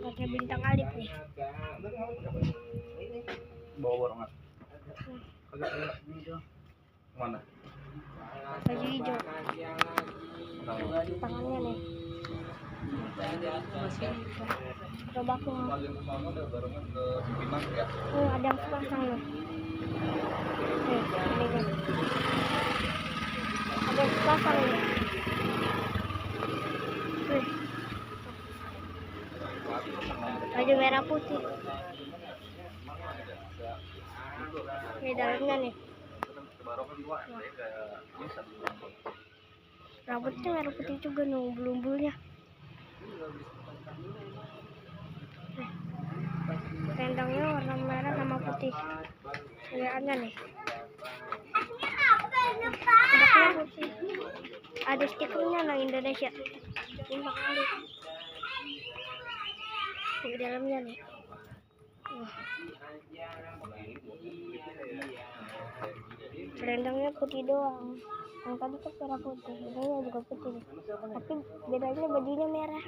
pakai bintang alif nih. Bawa borongan. Mana? Baju hijau. Tangannya nih. Coba aku. Ada yang sepasang nih. Nih, ini nih. Ada yang sepasang nih. Wih. Baju merah putih. Ini dalamnya nih. Rambutnya merah putih juga nih, bulu-bulunya. Selendangnya warna merah sama putih. Lihatnya nih. Produknya putih. Ada stikernya lah Indonesia. Bintang alif. Di dalamnya nih. Selendangnya putih doang. Yang tadi kan merah putih, ini juga putih. Tapi bedanya bajunya merah.